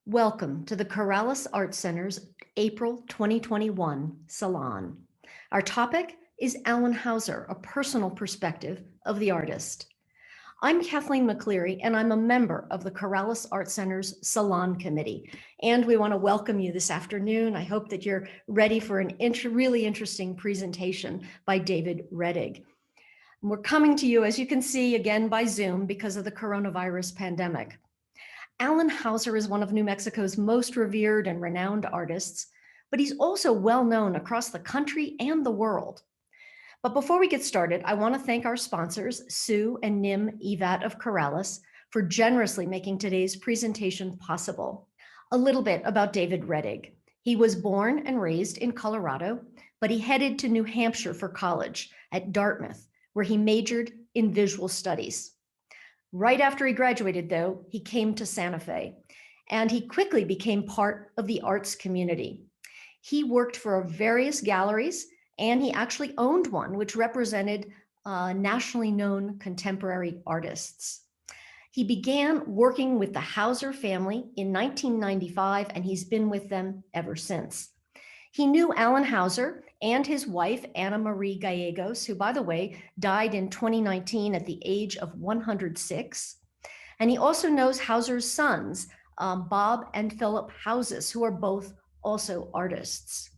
Welcome to the Corrales Art Center's April 2021 Salon. Our topic is Allan Houser, a personal perspective of the artist. I'm Kathleen McCleery, and I'm a member of the Corrales Art Center's Salon Committee. And we want to welcome you this afternoon. I hope that you're ready for an really interesting presentation by David Rettig. We're coming to you, as you can see, again by Zoom because of the coronavirus pandemic. Allan Houser is one of New Mexico's most revered and renowned artists, but he's also well known across the country and the world. But before we get started, I want to thank our sponsors, Sue and Nim Evat of Corrales, for generously making today's presentation possible. A little bit about David Rettig. He was born and raised in Colorado, but he headed to New Hampshire for college at Dartmouth, where he majored in visual studies. Right after he graduated, though, he came to Santa Fe, and he quickly became part of the arts community. He worked for various galleries, and he actually owned one, which represented nationally known contemporary artists. He began working with the Hauser family in 1995, and he's been with them ever since. He knew Allan Houser and his wife, Anna Marie Gallegos, who, by the way, died in 2019 at the age of 106. And he also knows Hauser's sons, Bob and Philip Houses, who are both also artists.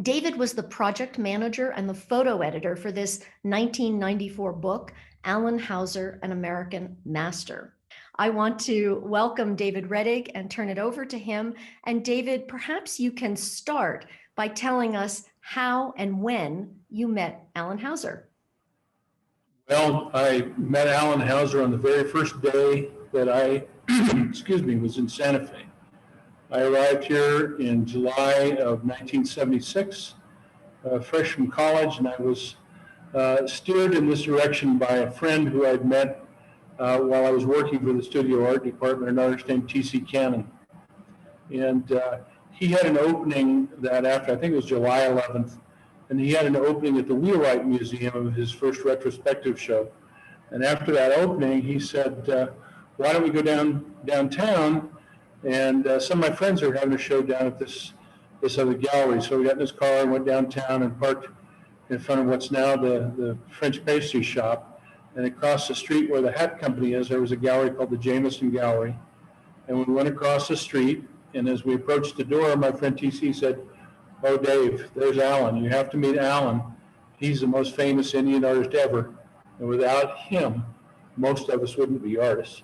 David was the project manager and the photo editor for this 1994 book, Allan Houser, An American Master. I want to welcome David Rettig and turn it over to him. And David, perhaps you can start by telling us how and when you met Allan Houser. Well, I met Allan Houser on the very first day that I, was in Santa Fe. I arrived here in July of 1976, fresh from college, and I was steered in this direction by a friend who I'd met while I was working for the studio art department, an artist named T.C. Cannon. And he had an opening that after, I think it was July 11th, and he had an opening at the Wheelwright Museum of his first retrospective show. And after that opening, he said, why don't we go downtown? And some of my friends are having a show down at this other gallery. So we got in his car and went downtown and parked in front of what's now the French pastry shop. And across the street where the hat company is, there was a gallery called the Jameson Gallery. And we went across the street, and as we approached the door, my friend TC said, "Oh, Dave, there's Allan. You have to meet Allan. He's the most famous Indian artist ever. And without him, most of us wouldn't be artists."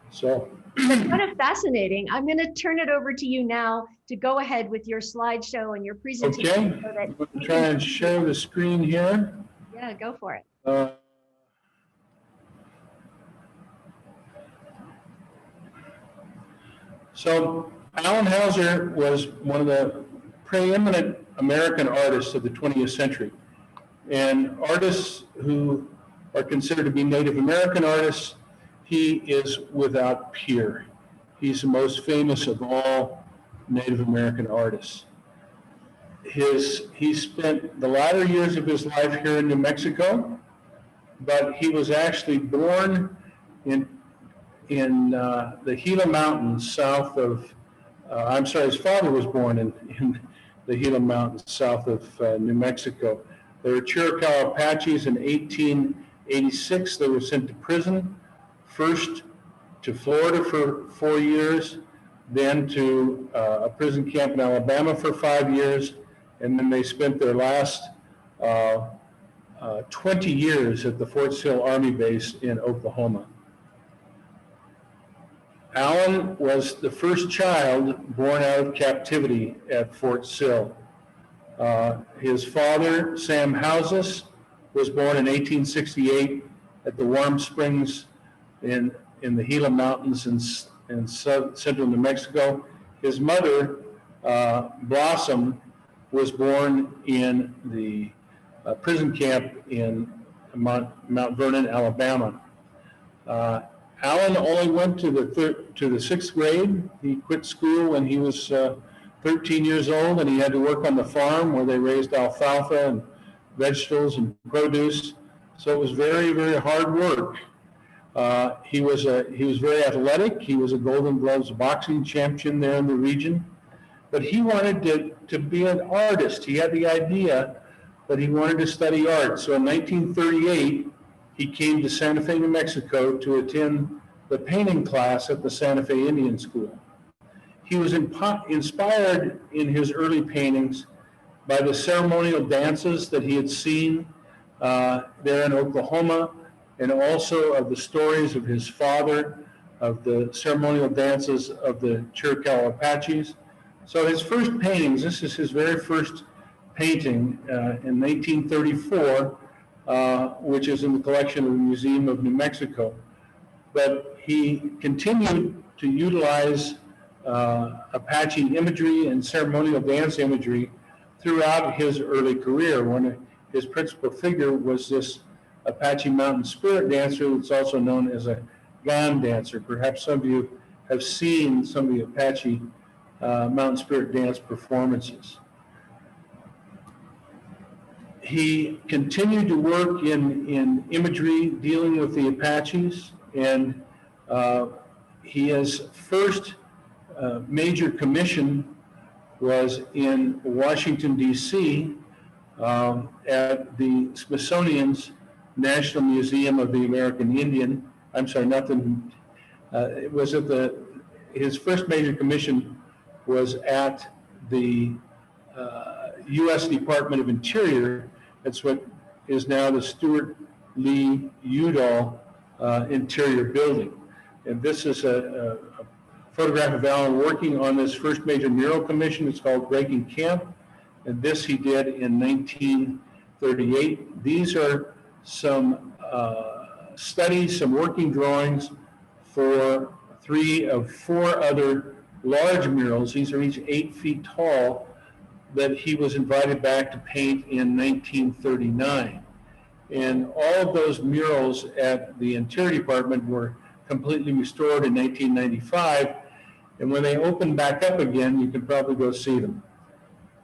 So that's kind of fascinating. I'm going to turn it over to you now to go ahead with your slideshow and your presentation. Okay, I'm going to try and share the screen here. Yeah, go for it. So Allan Houser was one of the preeminent American artists of the 20th century. And artists who are considered to be Native American artists, he is without peer. He's the most famous of all Native American artists. He spent the latter years of his life here in New Mexico, but he was actually born in the Gila Mountains south of, his father was born in the Gila Mountains south of New Mexico. There were Chiricahua Apaches in 1886. They were sent to prison, first to Florida for 4 years, then to a prison camp in Alabama for 5 years, and then they spent their last 20 years at the Fort Sill Army Base in Oklahoma. Allan was the first child born out of captivity at Fort Sill. His father, Sam Houses, was born in 1868 at the Warm Springs in the Gila Mountains in central New Mexico. His mother, Blossom, was born in the prison camp in Mount Vernon, Alabama. Allan only went to the sixth grade. He quit school when he was 13 years old, and he had to work on the farm where they raised alfalfa and vegetables and produce. So it was very, very hard work. He was very athletic. He was a Golden Gloves boxing champion there in the region. But he wanted to be an artist. He had the idea that he wanted to study art. So in 1938, he came to Santa Fe, New Mexico to attend the painting class at the Santa Fe Indian School. He was inspired in his early paintings by the ceremonial dances that he had seen there in Oklahoma, and also of the stories of his father, of the ceremonial dances of the Chiricahua Apaches. So his first paintings, this is his very first painting in 1934, which is in the collection of the Museum of New Mexico. But he continued to utilize Apache imagery and ceremonial dance imagery throughout his early career. One of his principal figure was this Apache mountain spirit dancer that's also known as a Gan dancer. Perhaps some of you have seen some of the Apache mountain spirit dance performances. He continued to work in imagery dealing with the Apaches, and his first major commission was in Washington, D.C. At the Smithsonian's National Museum of the American Indian. I'm sorry, it was at his first major commission was at the U.S. Department of Interior. That's what is now the Stuart Lee Udall Interior Building. And this is a photograph of Allan working on this first major mural commission. It's called Breaking Camp. And this he did in 1938. These are some studies, some working drawings for 3 of 4 other large murals. These are each 8 feet tall that he was invited back to paint in 1939. And all of those murals at the Interior Department were completely restored in 1995. And when they open back up again, you can probably go see them.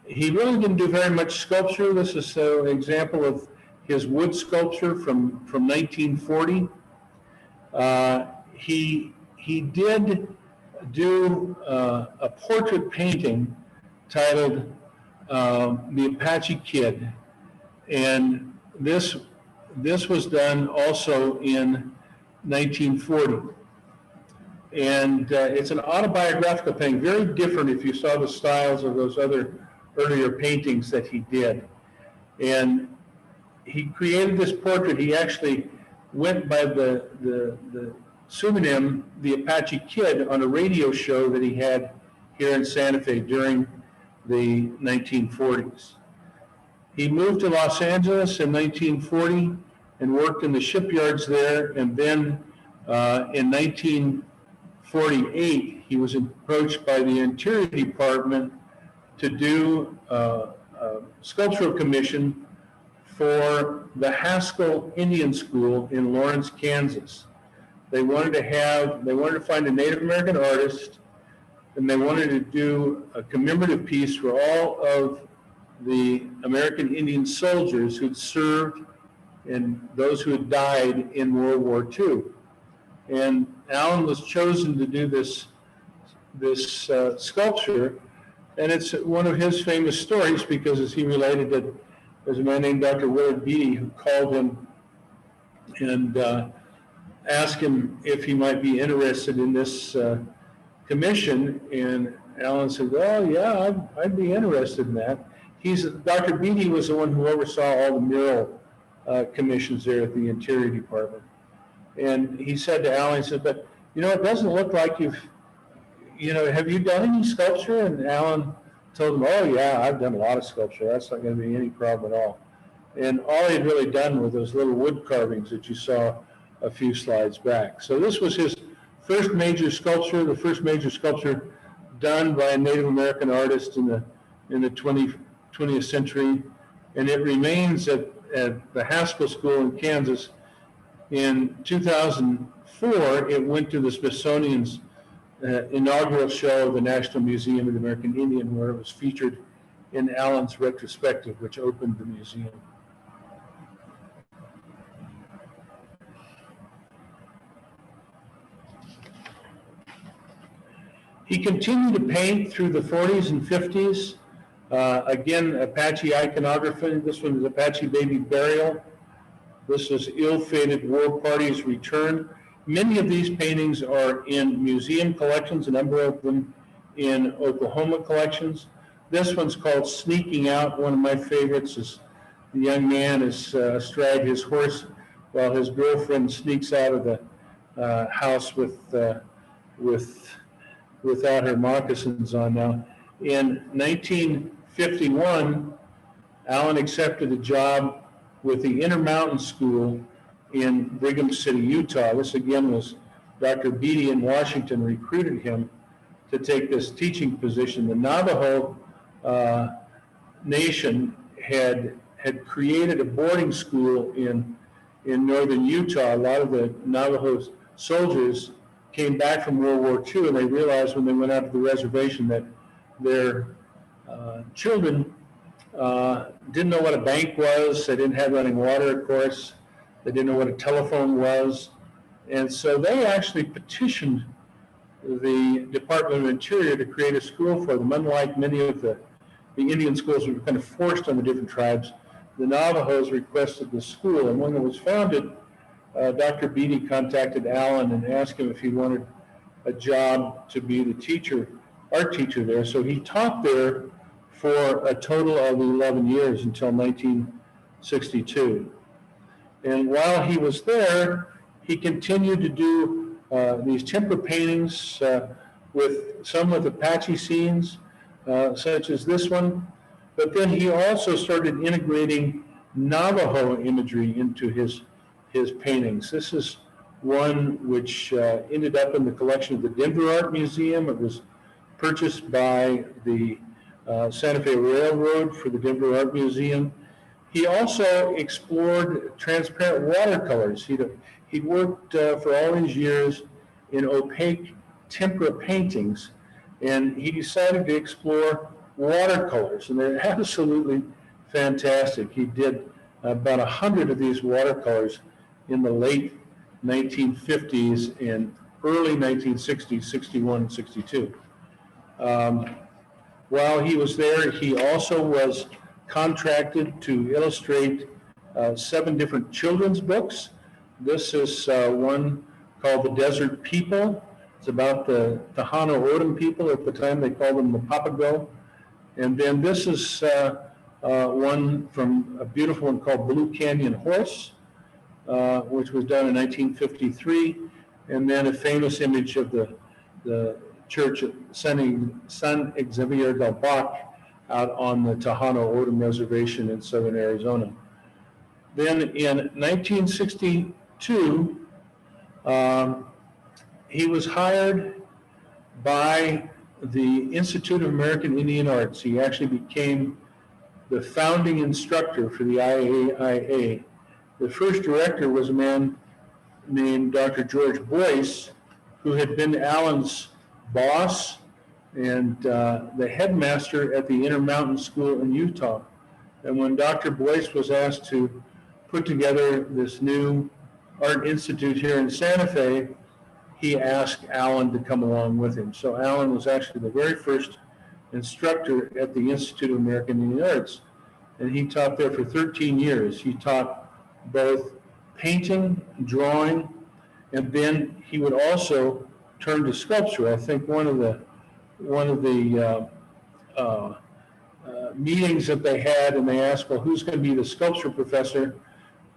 He really didn't do very much sculpture. This is an example of his wood sculpture from 1940. He did do a portrait painting titled The Apache Kid. And this was done also in 1940. And it's an autobiographical painting, very different if you saw the styles of those other earlier paintings that he did. And he created this portrait. He actually went by the pseudonym, The Apache Kid, on a radio show that he had here in Santa Fe during the 1940s. He moved to Los Angeles in 1940 and worked in the shipyards there. And then in 1948, he was approached by the Interior Department to do a sculptural commission for the Haskell Indian School in Lawrence, Kansas. They wanted to find a Native American artist, and they wanted to do a commemorative piece for all of the American Indian soldiers who'd served and those who had died in World War II. And Allan was chosen to do this sculpture, and it's one of his famous stories because, as he related it, there's a man named Dr. Willard Beatty who called him and asked him if he might be interested in this commission. And Allan said, well, yeah, I'd be interested in that. Dr. Beatty was the one who oversaw all the mural commissions there at the Interior Department. And he said to Allan, he said, but, it doesn't look like have you done any sculpture? And Allan told him, oh, yeah, I've done a lot of sculpture. That's not going to be any problem at all. And all he'd really done were those little wood carvings that you saw a few slides back. So this was his first major sculpture, the first major sculpture done by a Native American artist in the 20th century. And it remains at the Haskell School in Kansas. In 2004, it went to the Smithsonian's inaugural show of the National Museum of the American Indian, where it was featured in Allan's retrospective, which opened the museum. He continued to paint through the 40s and 50s. Again, Apache Iconography. This one is Apache Baby Burial. This is Ill-Fated War Parties Return. Many of these paintings are in museum collections, a number of them in Oklahoma collections. This one's called Sneaking Out. One of my favorites is the young man is astride his horse while his girlfriend sneaks out of the house without her moccasins on. Now, in 1951, Allan accepted a job with the Intermountain School in Brigham City, Utah. This again was Dr. Beatty in Washington recruited him to take this teaching position. The Navajo Nation had created a boarding school in northern Utah. A lot of the Navajo soldiers came back from World War II, and they realized when they went out to the reservation that their children didn't know what a bank was. They didn't have running water, of course. They didn't know what a telephone was. And so they actually petitioned the Department of Interior to create a school for them. Unlike many of the Indian schools were kind of forced on the different tribes, the Navajos requested the school. And when it was founded, Dr. Beatty contacted Allan and asked him if he wanted a job to be the teacher, art teacher there. So he taught there for a total of 11 years until 1962. And while he was there, he continued to do these timber paintings with Apache scenes, such as this one. But then he also started integrating Navajo imagery into his paintings. This is one which ended up in the collection of the Denver Art Museum. It was purchased by the Santa Fe Railroad for the Denver Art Museum. He also explored transparent watercolors. He'd worked for all these years in opaque tempera paintings, and he decided to explore watercolors, and they're absolutely fantastic. He did about 100 of these watercolors in the late 1950s and early 1960s, 61 and 62. While he was there, he also was contracted to illustrate 7 different children's books. This is one called The Desert People. It's about the Tohono O'odham people. At the time, they called them the Papago. And then this is one from a beautiful one called Blue Canyon Horse, which was done in 1953. And then a famous image of the church of San Xavier del Bac out on the Tohono O'odham Reservation in southern Arizona. Then in 1962, he was hired by the Institute of American Indian Arts. He actually became the founding instructor for the IAIA. The first director was a man named Dr. George Boyce, who had been Allan's boss and the headmaster at the Intermountain School in Utah. And when Dr. Boyce was asked to put together this new art institute here in Santa Fe, he asked Allan to come along with him. So Allan was actually the very first instructor at the Institute of American Indian Arts, and he taught there for 13 years. He taught both painting, drawing, and then he would also turn to sculpture. I think one of the meetings that they had, and they asked, well, who's going to be the sculpture professor?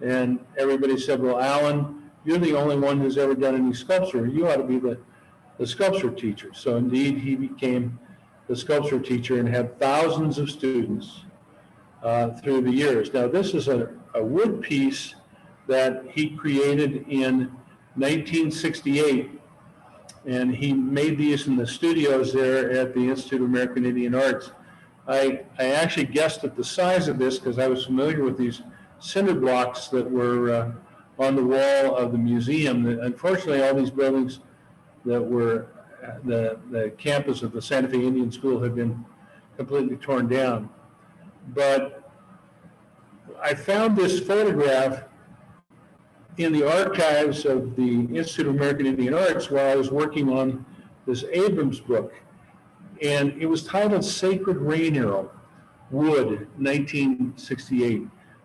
And everybody said, well, Allan, you're the only one who's ever done any sculpture. You ought to be the sculpture teacher. So indeed, he became the sculpture teacher and had thousands of students through the years. Now, this is a wood piece that he created in 1968. And he made these in the studios there at the Institute of American Indian Arts. I actually guessed at the size of this because I was familiar with these cinder blocks that were on the wall of the museum. Unfortunately, all these buildings that were the campus of the Santa Fe Indian School had been completely torn down. But I found this photograph in the archives of the Institute of American Indian Arts while I was working on this Abrams book, and it was titled Sacred Rain Arrow, Wood, 1968.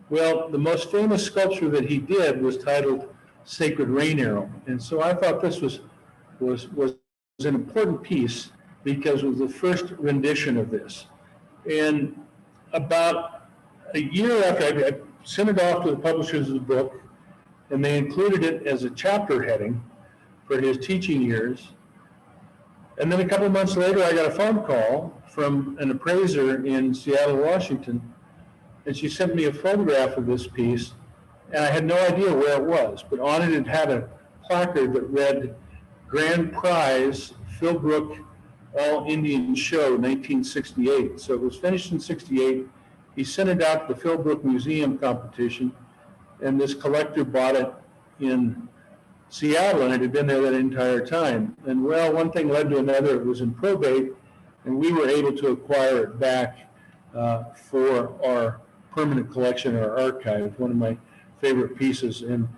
Well, the most famous sculpture that he did was titled Sacred Rain Arrow, and so I thought this was an important piece because it was the first rendition of this. And about a year after, I sent it off to the publishers of the book, and they included it as a chapter heading for his teaching years. And then a couple of months later, I got a phone call from an appraiser in Seattle, Washington, and she sent me a photograph of this piece, and I had no idea where it was, but on it had a placard that read, Grand Prize, Philbrook All Indian Show, 1968. So it was finished in 68. He sent it out to the Philbrook Museum competition, and this collector bought it in Seattle, and it had been there that entire time. And well, one thing led to another. It was in probate, and we were able to acquire it back for our permanent collection, our archive, one of my favorite pieces. And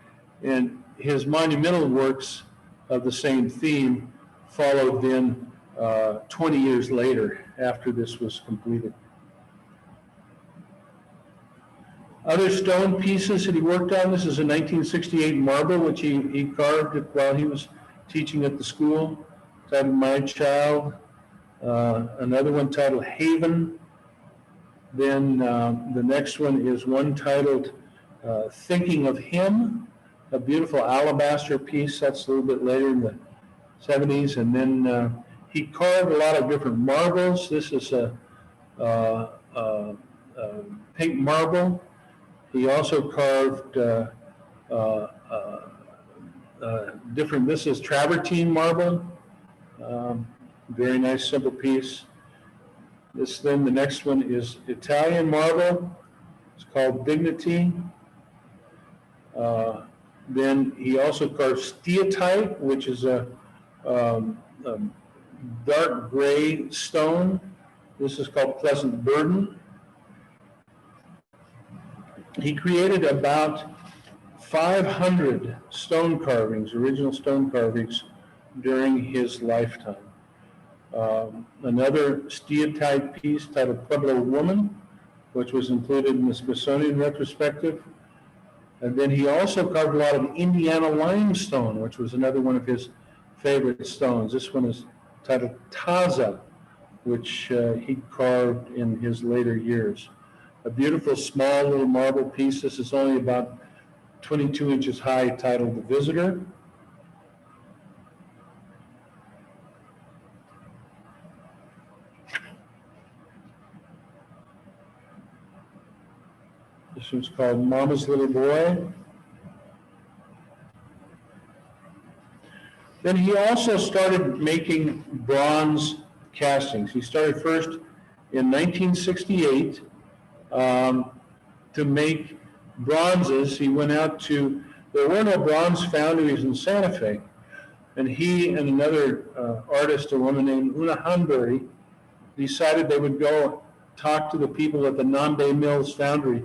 his monumental works of the same theme followed then 20 years later after this was completed. Other stone pieces that he worked on, this is a 1968 marble, which he carved while he was teaching at the school, titled My Child. Another one titled Haven. Then the next one is one titled Thinking of Him, a beautiful alabaster piece. That's a little bit later in the 70s. And then he carved a lot of different marbles. This is a pink marble. He also carved different, this is travertine marble, very nice simple piece. The next one is Italian marble, it's called Dignity. Then he also carved steatite, which is a dark gray stone. This is called Pleasant Burden. He created about 500 stone carvings, original stone carvings, during his lifetime. Another steatite piece titled Pueblo Woman, which was included in the Smithsonian retrospective. And then he also carved a lot of Indiana limestone, which was another one of his favorite stones. This one is titled Taza, which he carved in his later years. A beautiful small little marble piece. This is only about 22 inches high, titled The Visitor. This one's called Mama's Little Boy. Then he also started making bronze castings. He started first in 1968 to make bronzes. He went out to, there were no bronze foundries in Santa Fe, and he and another artist, a woman named Una Hanbury, decided they would go talk to the people at the Nambe Mills foundry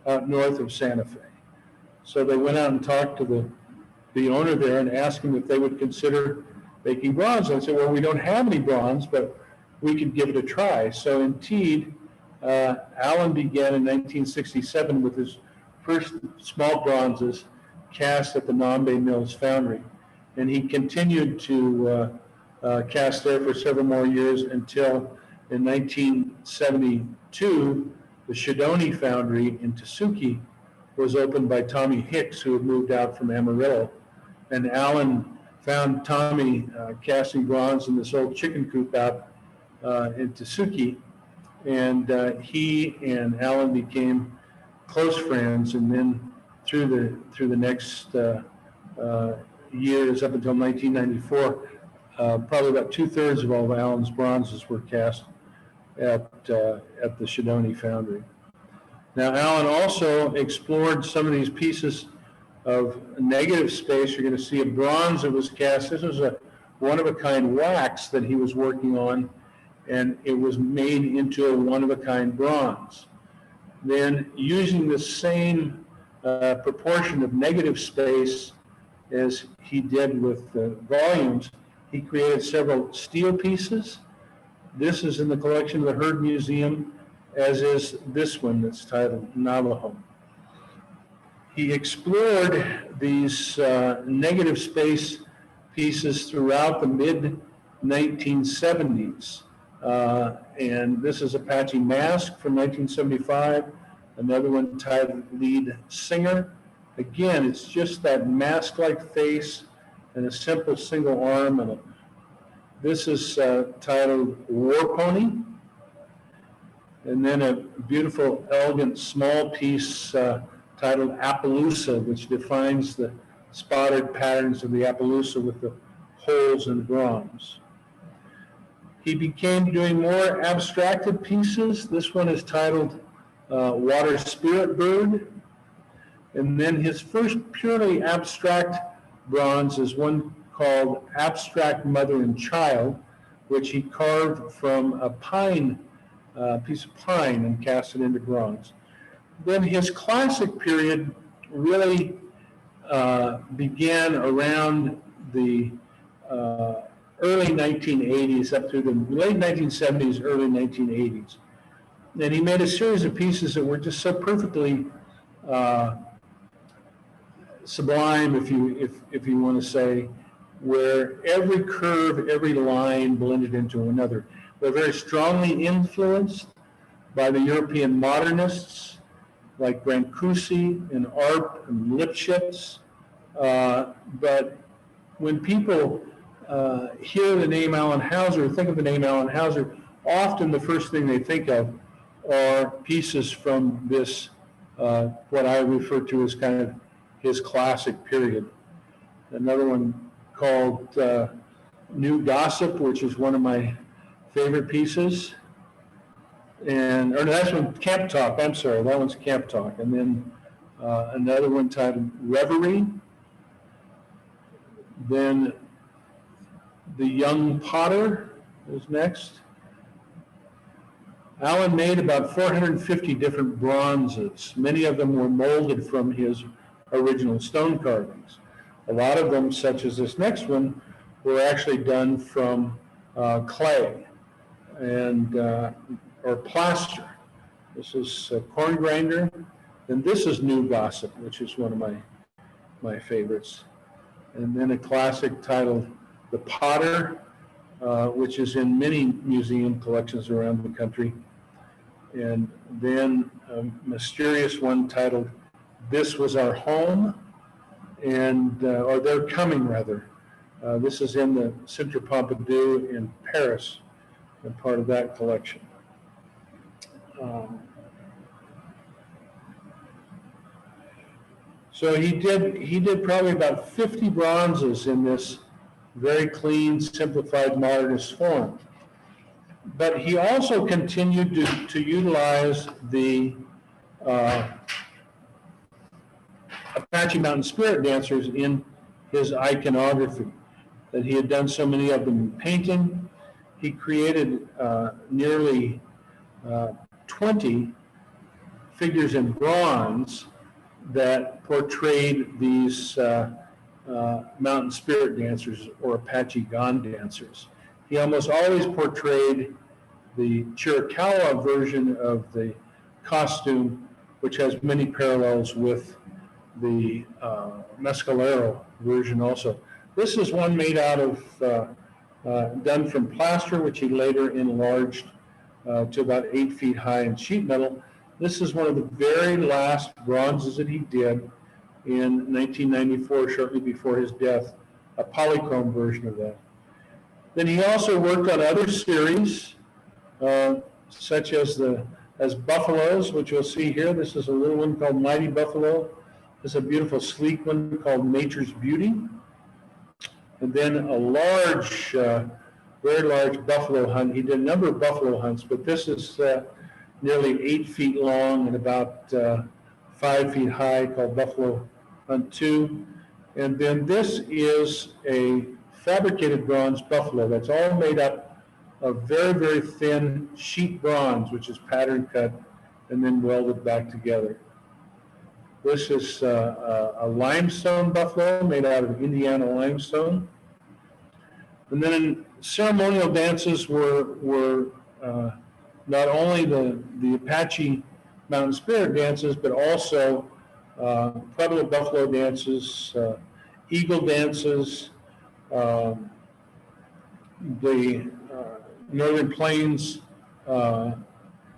out north of Santa Fe. So they went out and talked to the owner there and asked him if they would consider making bronze. And I said, well, we don't have any bronze, but we could give it a try. So indeed, Allan began in 1967 with his first small bronzes cast at the Nambe Mills foundry. And he continued to cast there for several more years until in 1972, the Shidoni foundry in Tasuki was opened by Tommy Hicks, who had moved out from Amarillo. And Allan found Tommy casting bronze in this old chicken coop out in Tasuki. And he and Allan became close friends. And then through the next years, up until 1994, probably about 2/3 of all of Allan's bronzes were cast at the Shidoni foundry. Now, Allan also explored some of these pieces of negative space. You're going to see a bronze that was cast. This was a one-of-a-kind wax that he was working on, and it was made into a one-of-a-kind bronze. Then, using the same proportion of negative space as he did with the volumes, He created several steel pieces. This is in the collection of the Heard Museum, as is this one that's titled Navajo. He explored these negative space pieces throughout the mid-1970s. And this is Apache Mask from 1975, another one titled Lead Singer. Again, it's just that mask-like face and a simple single arm. And this is titled War Pony. And then a beautiful, elegant, small piece titled Appaloosa, which defines the spotted patterns of the Appaloosa with the holes in bronze. He became doing more abstracted pieces. This one is titled Water Spirit Bird. And then his first purely abstract bronze is one called Abstract Mother and Child, which he carved from a pine, piece of pine, and cast it into bronze. Then his classic period really began around the early 1980s up through the late 1970s, early 1980s. And he made a series of pieces that were just so perfectly sublime, if you want to say, where every curve, every line blended into another. They're very strongly influenced by the European modernists like Brancusi and Arp and Lipschitz. But when people hear the name Allan Houser, think of the name Allan Houser, often the first thing they think of are pieces from this, what I refer to as kind of his classic period. Another one called New Gossip, which is one of my favorite pieces. And, or that's one, Camp Talk, I'm sorry, that one's Camp Talk. And then another one titled Reverie. Then The Young Potter is next. Allan made about 450 different bronzes. Many of them were molded from his original stone carvings. A lot of them, such as this next one, were actually done from clay and or plaster. This is corn grinder, and this is New Gossip, which is one of my favorites. And then a classic titled The Potter, which is in many museum collections around the country. And then a mysterious one titled This Was Our Home, and or They're Coming, rather. This is in the Centre Pompidou in Paris, and part of that collection. So he did probably about 50 bronzes in this very clean, simplified modernist form. But he also continued to utilize the Apache Mountain Spirit dancers in his iconography, that he had done so many of them in painting. He created nearly 20 figures in bronze that portrayed these mountain spirit dancers or Apache gone dancers. He almost always portrayed the Chiricahua version of the costume, which has many parallels with the Mescalero version also. This is one made out of, done from plaster, which he later enlarged to about 8 feet high in sheet metal. This is one of the very last bronzes that he did in 1994, shortly before his death, a polychrome version of that. Then he also worked on other series, such as buffaloes, which you'll see here. This is a little one called Mighty Buffalo. This is a beautiful, sleek one called Nature's Beauty. And then a large, very large buffalo hunt. He did a number of buffalo hunts, but this is nearly 8 feet long and about 5 feet high, called Buffalo Hunt 2. And then this is a fabricated bronze buffalo that's all made up of very, very thin sheet bronze, which is pattern cut and then welded back together. This is a limestone buffalo made out of Indiana limestone. And then ceremonial dances were not only the Apache Mountain Spirit dances, but also Pueblo Buffalo dances, eagle dances, the Northern Plains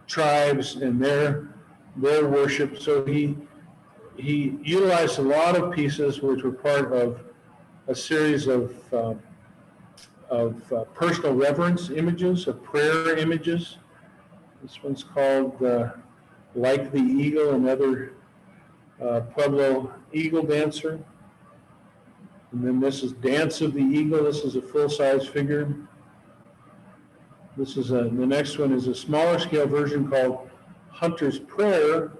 tribes and their worship. So he utilized a lot of pieces which were part of a series of personal reverence images, of prayer images. This one's called Like the Eagle, another Pueblo Eagle dancer. And then this is Dance of the Eagle. This is a full-size figure. This is the next one is a smaller scale version called Hunter's Prayer,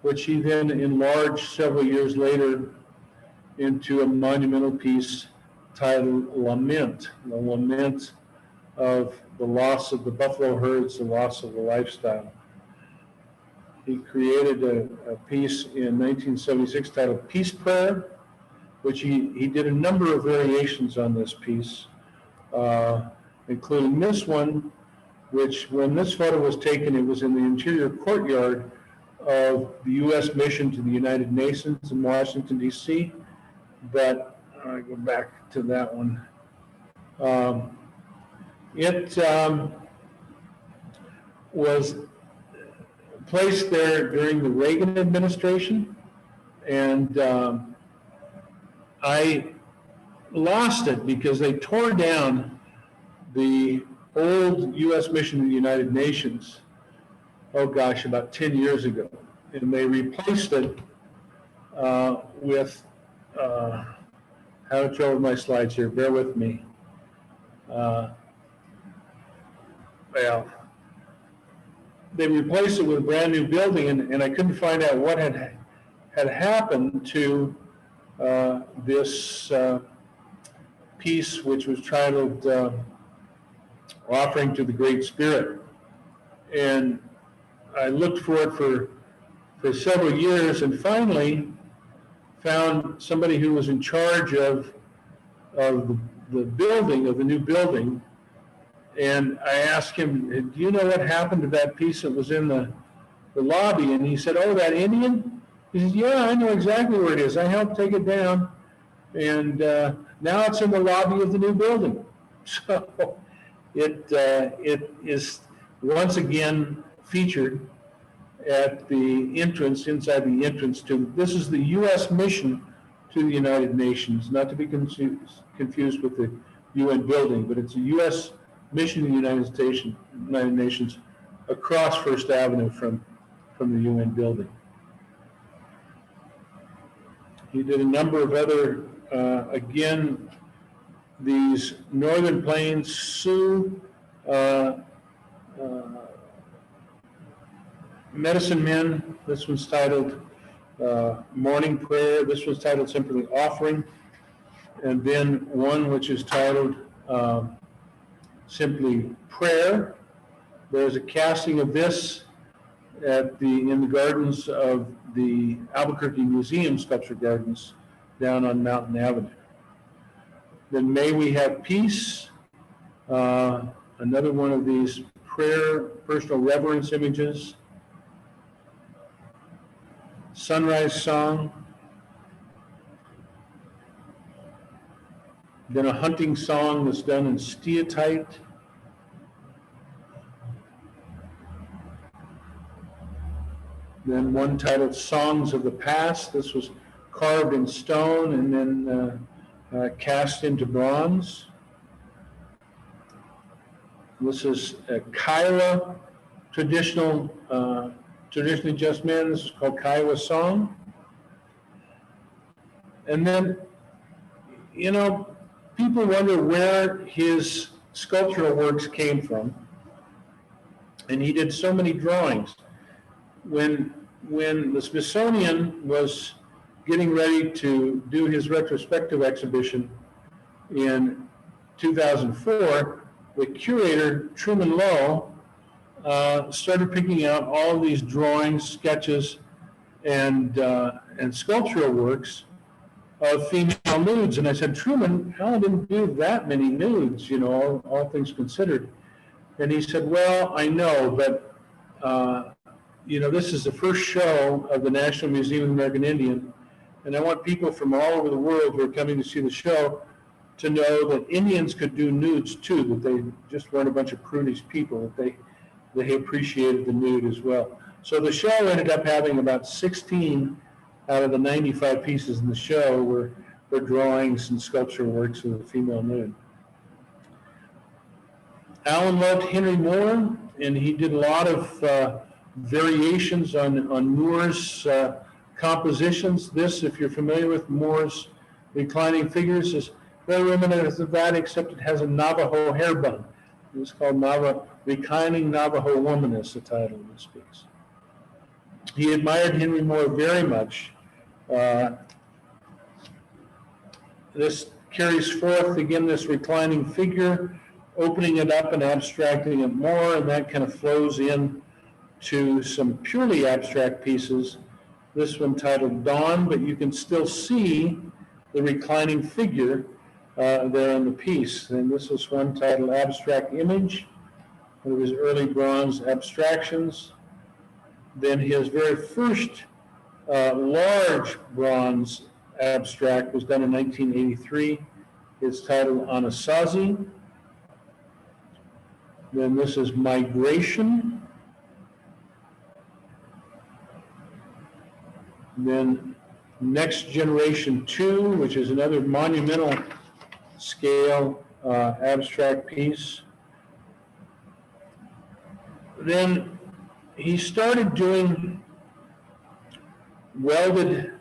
which he then enlarged several years later into a monumental piece titled Lament, the lament of the loss of the buffalo herds, the loss of the lifestyle. He created a piece in 1976 titled Peace Prayer, which he did a number of variations on this piece, including this one, which when this photo was taken, it was in the interior courtyard of the U.S. mission to the United Nations in Washington, D.C. But I go back to that one. It was placed there during the Reagan administration, and I lost it because they tore down the old U.S. mission to the United Nations, oh gosh, about 10 years ago. And they replaced it with, how to show with my slides here, bear with me. Well, they replaced it with a brand new building, and I couldn't find out what had happened to this piece, which was titled Offering to the Great Spirit. And I looked for it for several years, and finally found somebody who was in charge of the building, of the new building. And I asked him, do you know what happened to that piece that was in the lobby? And he said, oh, that Indian? He said, yeah, I know exactly where it is. I helped take it down, and now it's in the lobby of the new building. So it is once again featured at the entrance, inside the entrance to, this is the U.S. mission to the United Nations, not to be confused with the UN building, but it's a U.S. mission to the United Nations across First Avenue from the UN building. He did a number of other, again, these Northern Plains Sioux medicine men. This one's titled Morning Prayer. This one's titled simply Offering. And then one which is titled simply Prayer. There's a casting of this in the gardens of the Albuquerque Museum Sculpture Gardens down on Mountain Avenue. Then May We Have Peace, another one of these prayer, personal reverence images. Sunrise Song. Then a hunting song that's done in steatite. Then one titled Songs of the Past. This was carved in stone and then cast into bronze. This is a Kiowa traditionally just men. This is called Kiowa Song. And then, you know, people wonder where his sculptural works came from. And he did so many drawings. When the Smithsonian was getting ready to do his retrospective exhibition in 2004, the curator, Truman Lowe, started picking out all of these drawings, sketches, and sculptural works of female nudes. And I said, Truman, Alan didn't do that many nudes, you know, all things considered. And he said, well, I know, but, you know, this is the first show of the National Museum of the American Indian, and I want people from all over the world who are coming to see the show to know that Indians could do nudes too, that they just weren't a bunch of prunish people, that they appreciated the nude as well. So the show ended up having about 16 out of the 95 pieces in the show were drawings and sculpture works of the female nude. Alan loved Henry Moore, and he did a lot of variations on Moore's compositions. This, if you're familiar with Moore's reclining figures, is very reminiscent of that, except it has a Navajo hair bun. It's called Reclining Navajo Woman is the title of this piece. He admired Henry Moore very much. This carries forth, again, this reclining figure, opening it up and abstracting it more, and that kind of flows in to some purely abstract pieces. This one titled Dawn, but you can still see the reclining figure there in the piece. And this is one titled Abstract Image, one of his early bronze abstractions. Then his very first large bronze abstract was done in 1983. It's titled Anasazi. Then this is Migration. Then Next Generation 2, which is another monumental scale abstract piece. Then he started doing welded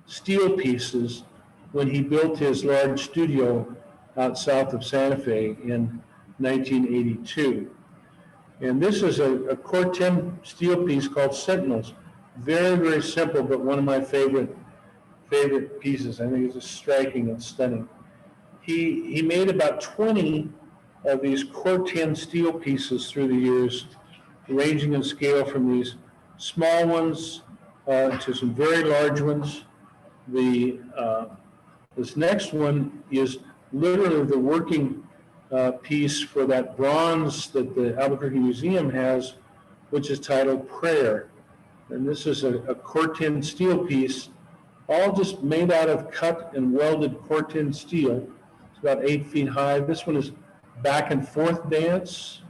steel pieces when he built his large studio out south of Santa Fe in 1982. And this is a Corten steel piece called Sentinels. Very, very simple, but one of my favorite pieces. I think it's just striking and stunning. He made about 20 of these Corten steel pieces through the years, ranging in scale from these small ones to some very large ones. This next one is literally the working piece for that bronze that the Albuquerque Museum has, which is titled Prayer. And this is a Corten steel piece, all just made out of cut and welded Corten steel. It's about 8 feet high. This one is back and forth dance.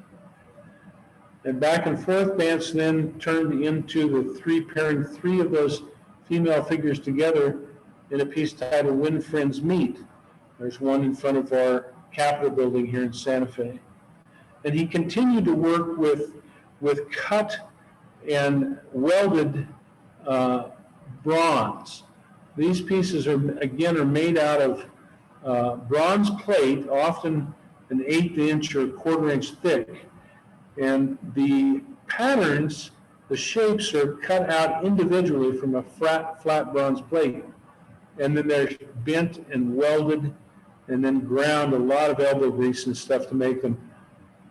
And back and forth dance then turned into pairing three of those female figures together in a piece titled When Friends Meet. There's one in front of our Capitol building here in Santa Fe. And he continued to work with cut and welded bronze. These pieces are made out of bronze plate, often an 1/8 or 1/4 inch thick. And the patterns, the shapes are cut out individually from a flat bronze plate. And then they're bent and welded and then ground a lot of elbow grease and stuff to make them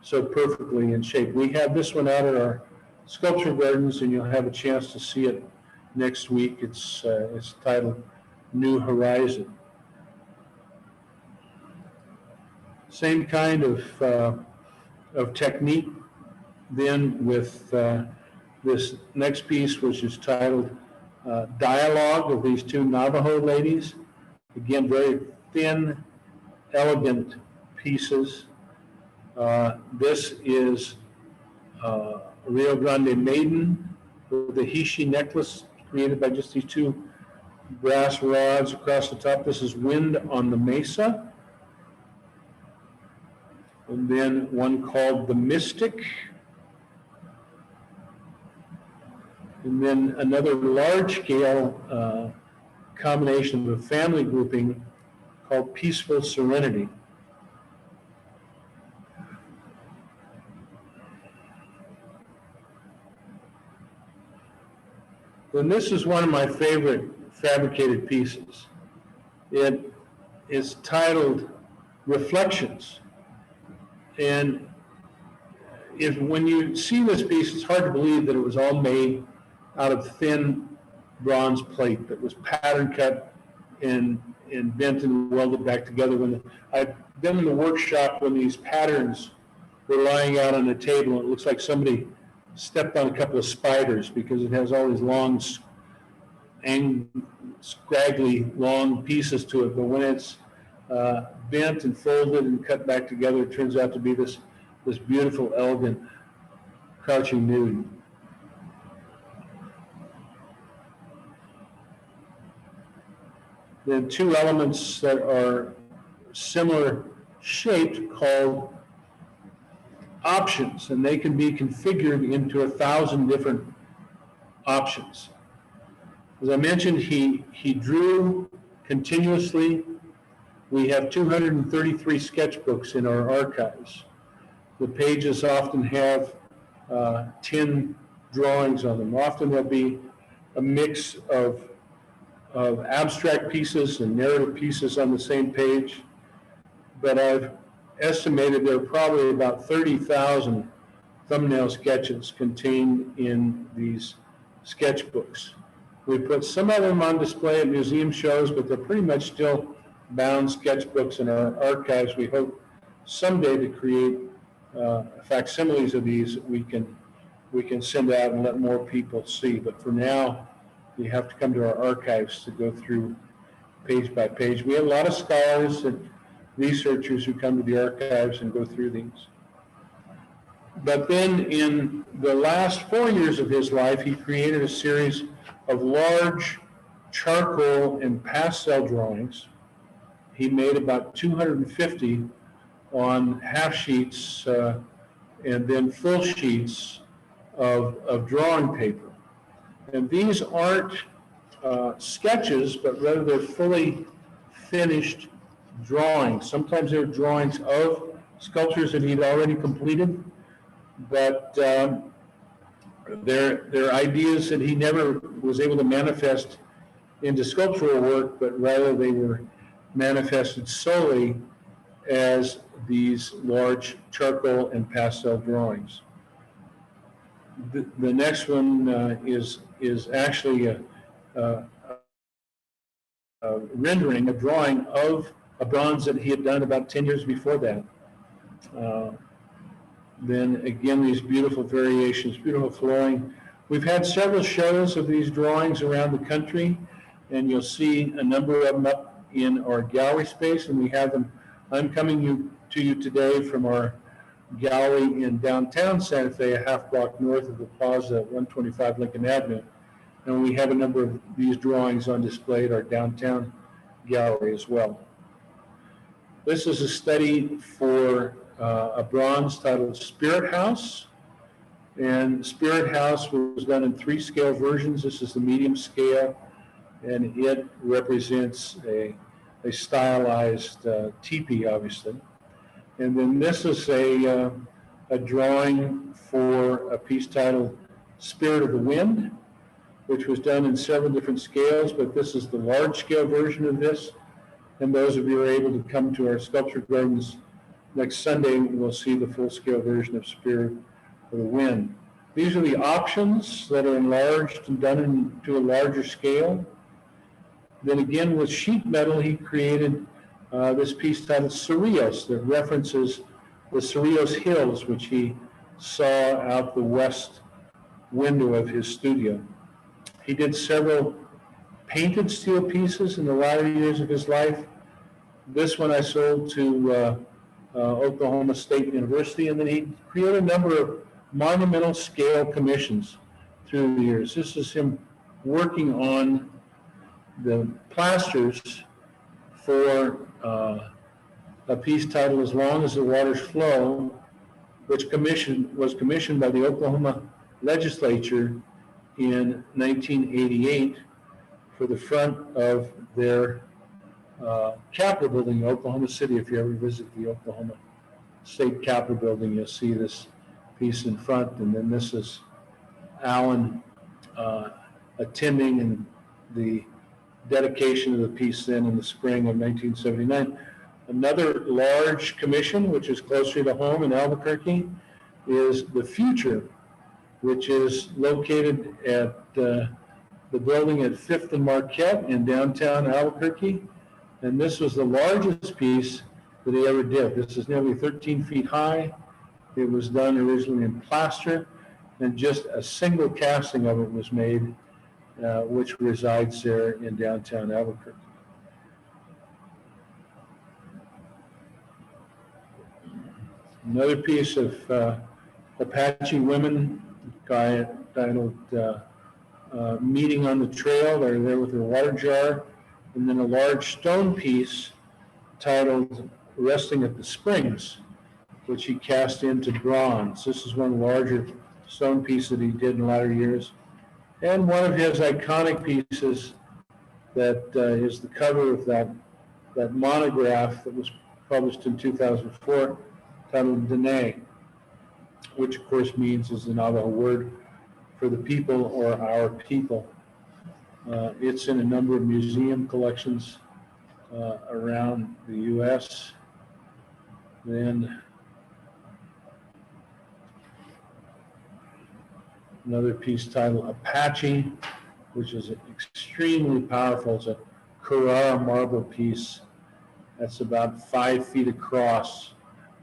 so perfectly in shape. We have this one out at our sculpture gardens, and you'll have a chance to see it next week. It's titled New Horizon. Same kind of technique then with this next piece, which is titled Dialogue of these Two Navajo Ladies. Again, very thin, elegant pieces. This is Rio Grande Maiden with the Hishi necklace created by just these two brass rods across the top. This is Wind on the Mesa. And then one called The Mystic. And then another large-scale combination of a family grouping called Peaceful Serenity. And this is one of my favorite fabricated pieces. It is titled Reflections. And when you see this piece, it's hard to believe that it was all made out of thin bronze plate that was pattern cut and bent and welded back together. I've been in the workshop when these patterns were lying out on the table, it looks like somebody stepped on a couple of spiders because it has all these long, scraggly, long pieces to it. But when it's bent and folded and cut back together, it turns out to be this beautiful, elegant, crouching nude. Then two elements that are similar shaped called options, and they can be configured into 1,000 different options. As I mentioned, he drew continuously. We have 233 sketchbooks in our archives. The pages often have 10 drawings on them. Often there'll be a mix of abstract pieces and narrative pieces on the same page, but I've estimated there are probably about 30,000 thumbnail sketches contained in these sketchbooks. We put some of them on display at museum shows, but they're pretty much still bound sketchbooks in our archives. We hope someday to create facsimiles of these that we can send out and let more people see. But for now, you have to come to our archives to go through page by page. We have a lot of scholars and researchers who come to the archives and go through these. But then in the last 4 years of his life, he created a series of large charcoal and pastel drawings. He made about 250 on half sheets and then full sheets of drawing paper. And these aren't sketches, but rather they're fully finished drawings. Sometimes they're drawings of sculptures that he'd already completed, but they're ideas that he never was able to manifest into sculptural work, but rather they were manifested solely as these large charcoal and pastel drawings. The next one is actually a rendering, a drawing of a bronze that he had done about 10 years before that. Then again, these beautiful variations, beautiful flowing. We've had several shows of these drawings around the country, and you'll see a number of them up in our gallery space, and we have them. I'm coming to you today from our gallery in downtown Santa Fe, a half block north of the plaza at 125 Lincoln Avenue. And we have a number of these drawings on display at our downtown gallery as well. This is a study for a bronze titled Spirit House. And Spirit House was done in 3 scale versions. This is the medium scale, and it represents a stylized teepee, obviously. And then this is a drawing for a piece titled Spirit of the Wind, which was done in several different scales, but this is the large scale version of this. And those of you who are able to come to our sculpture gardens next Sunday will see the full scale version of Spirit of the Wind. These are the options that are enlarged and done into a larger scale. Then again, with sheet metal, he created this piece titled Cerrillos that references the Cerrillos Hills, which he saw out the west window of his studio. He did several painted steel pieces in the latter years of his life. This one I sold to Oklahoma State University, and then he created a number of monumental scale commissions through the years. This is him working on the plasters for a piece titled As Long as the Waters Flow, which was commissioned by the Oklahoma legislature in 1988 for the front of their Capitol building in Oklahoma City. If you ever visit the Oklahoma State Capitol building, you'll see this piece in front, and then this is Allan attending and the dedication of the piece then in the spring of 1979. Another large commission, which is closer to home in Albuquerque, is The Future, which is located at the building at 5th and Marquette in downtown Albuquerque. And this was the largest piece that he ever did. This is nearly 13 feet high. It was done originally in plaster, and just a single casting of it was made, which resides there in downtown Albuquerque. Another piece of Apache women, guy titled Meeting on the Trail. They're there with their water jar. And then a large stone piece titled Resting at the Springs, which he cast into bronze. This is one of the larger stone pieces that he did in latter years. And one of his iconic pieces that is the cover of that monograph that was published in 2004, titled Dene, which of course means is the Navajo word for the people or our people. It's in a number of museum collections around the U.S. Then another piece titled Apache, which is extremely powerful. It's a Carrara marble piece that's about 5 feet across,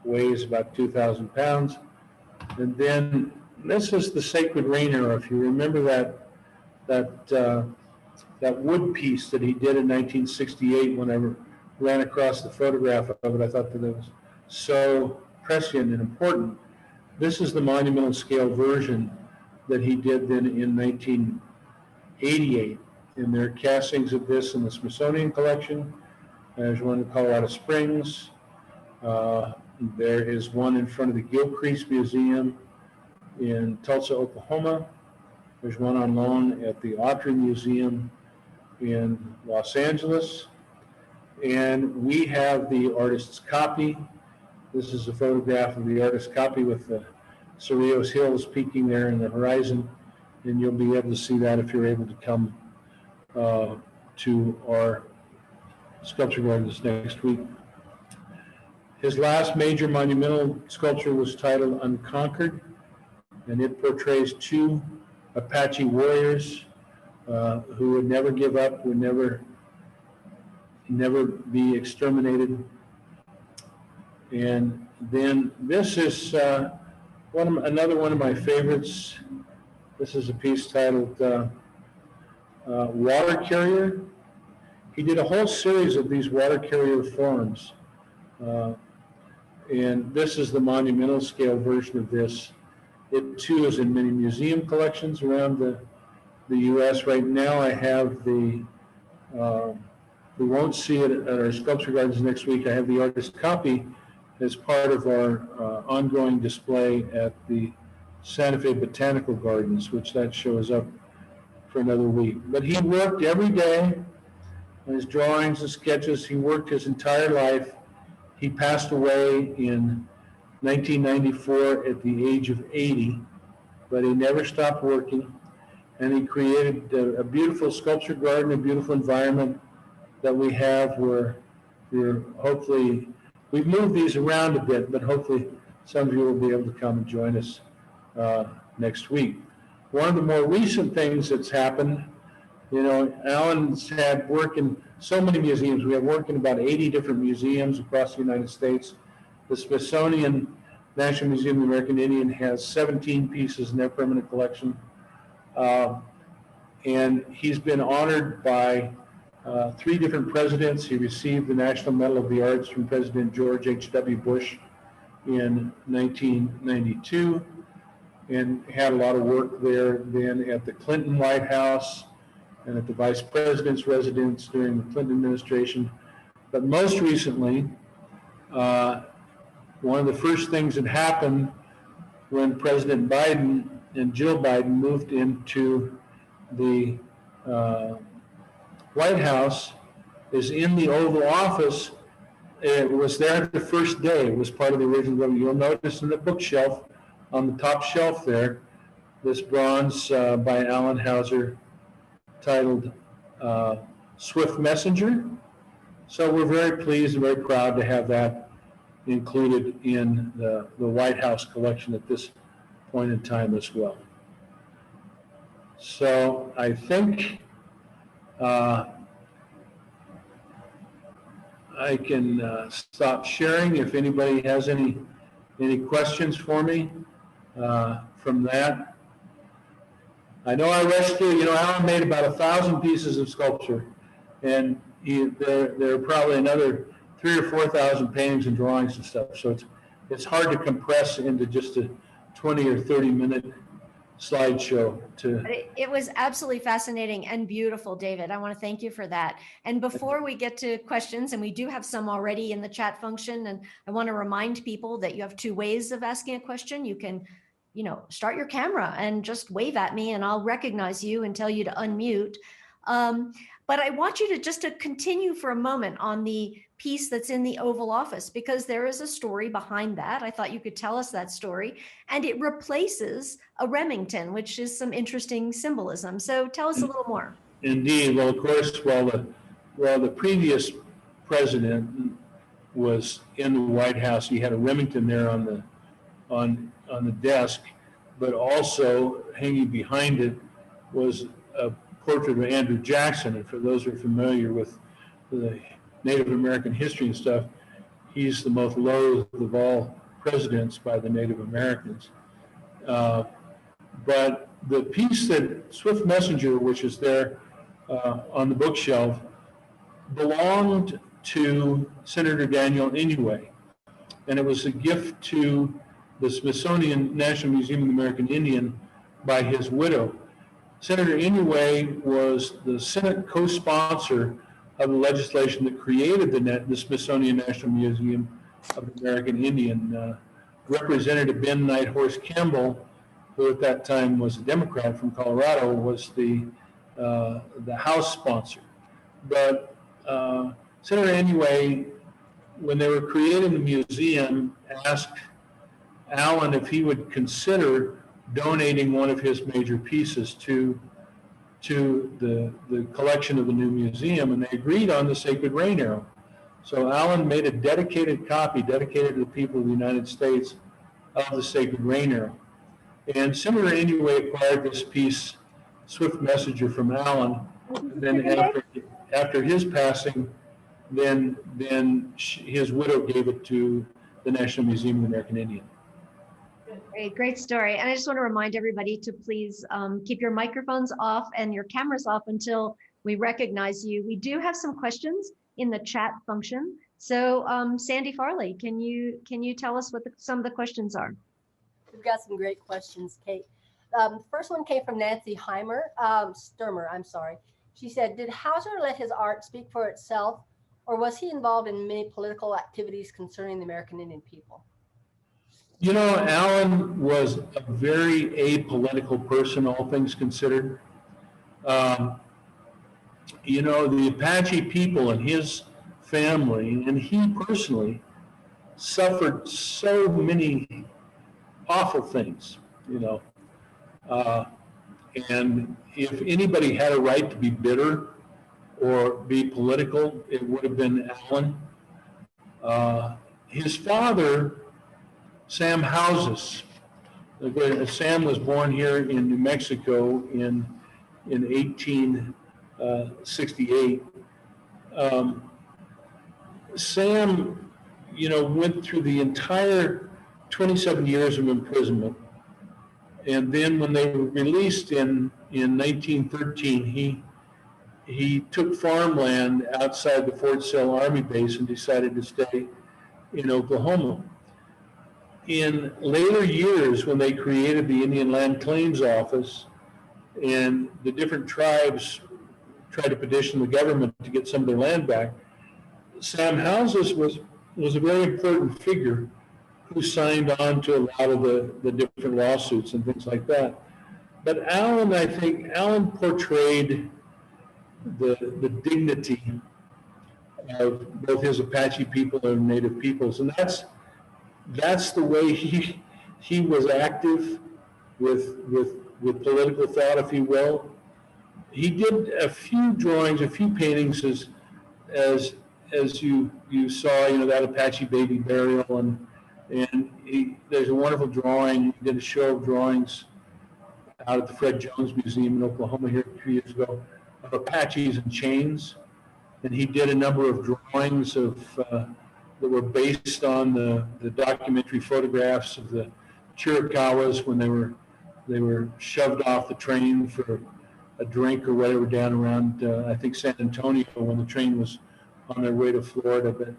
weighs about 2,000 pounds. And then this is the Sacred Rain Arrow. If you remember that wood piece that he did in 1968, when I ran across the photograph of it, I thought that it was so prescient and important. This is the monumental scale version that he did then in 1988. And there are castings of this in the Smithsonian collection. There's one in Colorado Springs. There is one in front of the Gilcrease Museum in Tulsa, Oklahoma. There's one on loan at the Autry Museum in Los Angeles. And we have the artist's copy. This is a photograph of the artist's copy with the Cerrillos Hills peeking there in the horizon. And you'll be able to see that if you're able to come to our sculpture gardens next week. His last major monumental sculpture was titled Unconquered, and it portrays two Apache warriors who would never give up, would never be exterminated. And then this is another one of my favorites. This is a piece titled Water Carrier. He did a whole series of these water carrier forms. And this is the monumental scale version of this. It too is in many museum collections around the U.S. Right now I have we won't see it at our sculpture gardens next week. I have the artist copy as part of our ongoing display at the Santa Fe Botanical Gardens, which that shows up for another week. But he worked every day on his drawings and sketches. He worked his entire life. He passed away in 1994 at the age of 80, but he never stopped working. And he created a beautiful sculpture garden, a beautiful environment that we have where hopefully, we've moved these around a bit, but hopefully some of you will be able to come and join us next week. One of the more recent things that's happened, Allan's had work in so many museums. We have work in about 80 different museums across the United States. The Smithsonian National Museum of the American Indian has 17 pieces in their permanent collection. And he's been honored by 3 different presidents. He received the National Medal of the Arts from President George H.W. Bush in 1992, and had a lot of work there then at the Clinton White House and at the Vice President's residence during the Clinton administration. But most recently, one of the first things that happened when President Biden and Jill Biden moved into the White House is in the Oval Office. It was there the first day. It was part of the original building. You'll notice in the bookshelf, on the top shelf there, this bronze by Allan Houser titled Swift Messenger. So we're very pleased and very proud to have that included in the White House collection at this point in time as well. So I think I can stop sharing if anybody has any questions for me from that. I know I rushed through, Allan made about 1,000 pieces of sculpture, and there are probably another 3,000 or 4,000 paintings and drawings and stuff. So it's hard to compress into just a 20 or 30-minute slideshow. It was absolutely fascinating and beautiful, David. I want to thank you for that. And before we get to questions, and we do have some already in the chat function, and I want to remind people that you have two ways of asking a question. You can, start your camera and just wave at me, and I'll recognize you and tell you to unmute. But I want you to continue for a moment on the piece that's in the Oval Office, because there is a story behind that. I thought you could tell us that story. And it replaces a Remington, which is some interesting symbolism. So tell us a little more. Indeed. Well, of course, while the previous president was in the White House, he had a Remington there on the desk, but also hanging behind it was a portrait of Andrew Jackson. And for those who are familiar with the Native American history and stuff, he's the most loathed of all presidents by the Native Americans. But the piece that Swift Messenger, which is there on the bookshelf, belonged to Senator Daniel Inouye, and it was a gift to the Smithsonian National Museum of the American Indian by his widow. Senator Inouye was the Senate co-sponsor of the legislation that created the Smithsonian National Museum of the American Indian. Representative Ben Nighthorse Campbell, who at that time was a Democrat from Colorado, was the House sponsor. But Senator Inouye, when they were creating the museum, asked Allan if he would consider donating one of his major pieces to the collection of the new museum, and they agreed on the Sacred Rain Arrow. So Allan made a dedicated copy, dedicated to the people of the United States, of the Sacred Rain Arrow. And Senator Inouye acquired this piece, Swift Messenger, from Allan. And then after his passing, then his widow gave it to the National Museum of the American Indian. Great story. And I just want to remind everybody to please keep your microphones off and your cameras off until we recognize you. We do have some questions in the chat function. So Sandy Farley, can you tell us what some of the questions are? We've got some great questions, Kate. First one came from Nancy Sturmer, I'm sorry. She said, did Hauser let his art speak for itself, or was he involved in many political activities concerning the American Indian people? Allan was a very apolitical person, all things considered. The Apache people and his family, and he personally, suffered so many awful things, and if anybody had a right to be bitter or be political, it would have been Allan. His father, Sam Houser, Sam was born here in New Mexico in 1868. Sam, went through the entire 27 years of imprisonment. And then when they were released in 1913, he took farmland outside the Fort Sill Army base and decided to stay in Oklahoma. In later years, when they created the Indian Land Claims Office and the different tribes tried to petition the government to get some of their land back, Sam Houser was a very important figure who signed on to a lot of the different lawsuits and things like that. But Allan portrayed the dignity of both his Apache people and Native peoples, and that's the way he was active with political thought, if you will. He did a few drawings, a few paintings as you saw, that Apache baby burial, and there's a wonderful drawing. He did a show of drawings out at the Fred Jones Museum in Oklahoma here a few years ago of Apaches and chains. And he did a number of drawings of that were based on the documentary photographs of the Chiricahuas when they were shoved off the train for a drink or whatever down around I think San Antonio when the train was on their way to Florida. But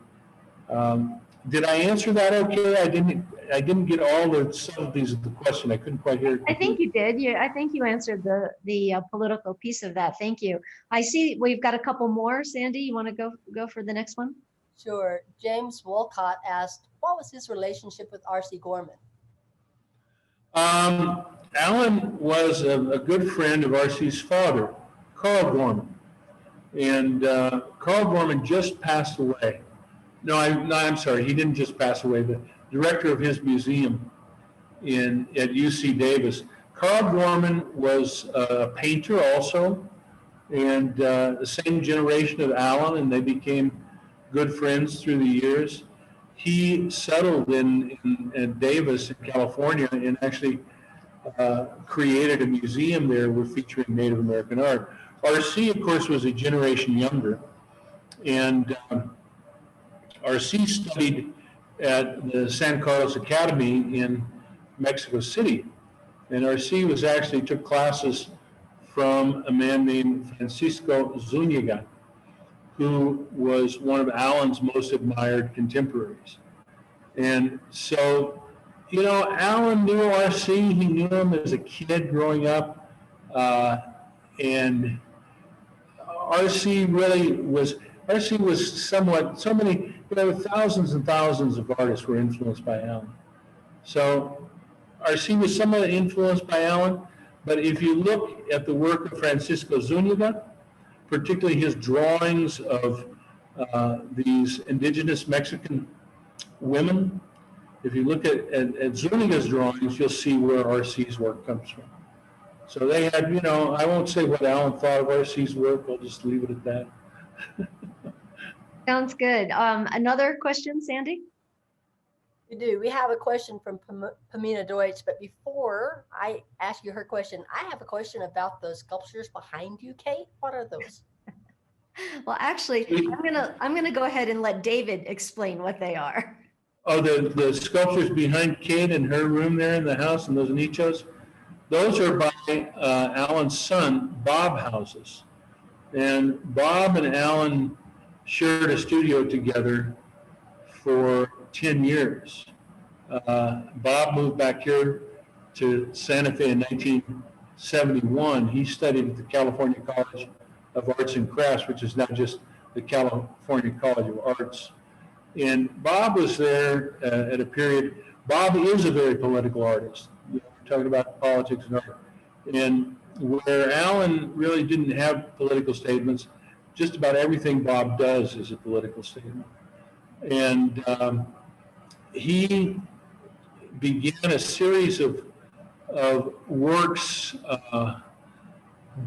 did I answer that okay? I didn't get all the subtleties of the question. I couldn't quite hear it. I think you did. I think you answered the political piece of that. Thank you. I see we've got a couple more. Sandy, you want to go for the next one? Sure. James Wolcott asked, what was his relationship with R.C. Gorman? Allan was a good friend of R.C.'s father, Carl Gorman. And Carl Gorman just passed away. No, I'm sorry, he didn't just pass away. The director of his museum at UC Davis. Carl Gorman was a painter also, and the same generation of Allan, and they became good friends through the years. He settled in Davis, in California, and actually created a museum there featuring Native American art. R.C., of course, was a generation younger, and R.C. studied at the San Carlos Academy in Mexico City, and R.C. took classes from a man named Francisco Zuniga, who was one of Allan's most admired contemporaries. And so, Allan knew R.C., he knew him as a kid growing up, and R.C. was somewhat, so many, thousands and thousands of artists were influenced by Allan. So R.C. was somewhat influenced by Allan, but if you look at the work of Francisco Zuniga, particularly his drawings of these indigenous Mexican women, if you look at Zuniga's drawings, you'll see where R.C.'s work comes from. So they had, I won't say what Allan thought of R.C.'s work, I'll just leave it at that. Sounds good. Another question, Sandy? We do. We have a question from Pamina Deutsch, but before I ask you her question, I have a question about those sculptures behind you, Kate. What are those? Well, actually, I'm gonna go ahead and let David explain what they are. Oh, the sculptures behind Kate in her room there in the house, and those nichos, those are by Allan's son, Bob Houses. And Bob and Allan shared a studio together for 10 years. Bob moved back here to Santa Fe in 1971. He studied at the California College of Arts and Crafts, which is now just the California College of Arts. And Bob was there at a period. Bob is a very political artist. We're talking about politics and art. And where Allan really didn't have political statements, just about everything Bob does is a political statement. And he began a series of works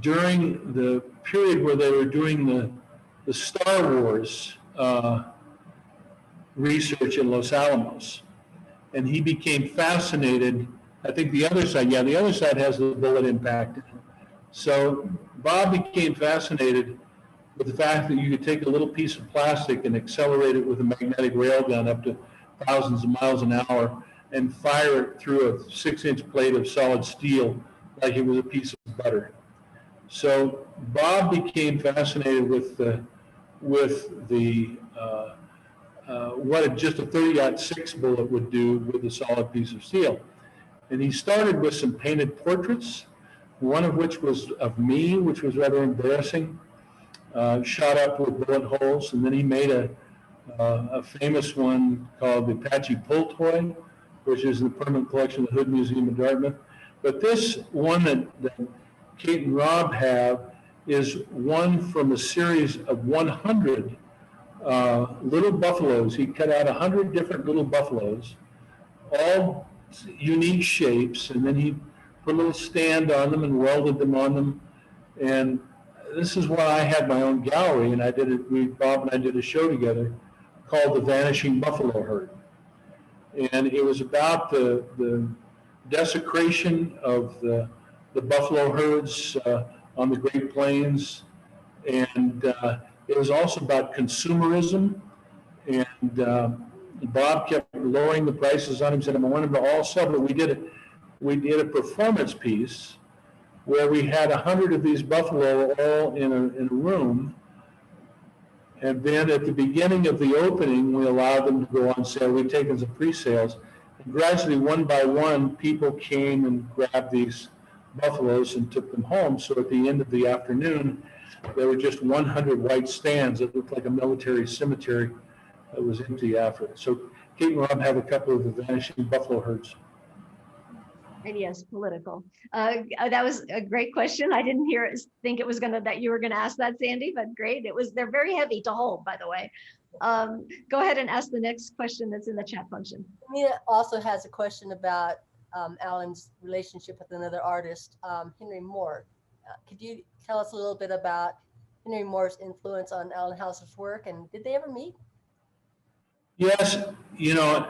during the period where they were doing the Star Wars research in Los Alamos. And he became fascinated. I think the other side has the bullet impact. So Bob became fascinated with the fact that you could take a little piece of plastic and accelerate it with a magnetic railgun up to thousands of miles an hour and fire it through a 6-inch plate of solid steel like it was a piece of butter. So Bob became fascinated with what just a 30-06 bullet would do with a solid piece of steel. And he started with some painted portraits, one of which was of me, which was rather embarrassing, shot up with bullet holes. And then he made a famous one called the Apache Pull Toy, which is in the permanent collection of the Hood Museum of Dartmouth. But this one that Kate and Rob have is one from a series of 100 little buffaloes. He cut out 100 different little buffaloes, all unique shapes, and then he put a little stand on them and welded them on them. And this is why I had my own gallery, and Bob and I did a show together called The Vanishing Buffalo Herd. And it was about the desecration of the the buffalo herds on the Great Plains. And it was also about consumerism. And Bob kept lowering the prices on him, said, I want them to all sell, but we did a performance piece where we had 100 of these buffalo all in a room. And then at the beginning of the opening, we allowed them to go on sale. We'd taken some pre-sales. And gradually, one by one, people came and grabbed these buffaloes and took them home. So at the end of the afternoon, there were just 100 white stands. It looked like a military cemetery that was empty after. So Kate and Rob have a couple of the vanishing buffalo herds. And yes, political. That was a great question. I didn't think it was that you were gonna ask that, Sandy, but great. They're very heavy to hold, by the way. Go ahead and ask the next question that's in the chat function. Mia also has a question about Allan's relationship with another artist, Henry Moore. Could you tell us a little bit about Henry Moore's influence on Allan Houser's work, and did they ever meet? Yes,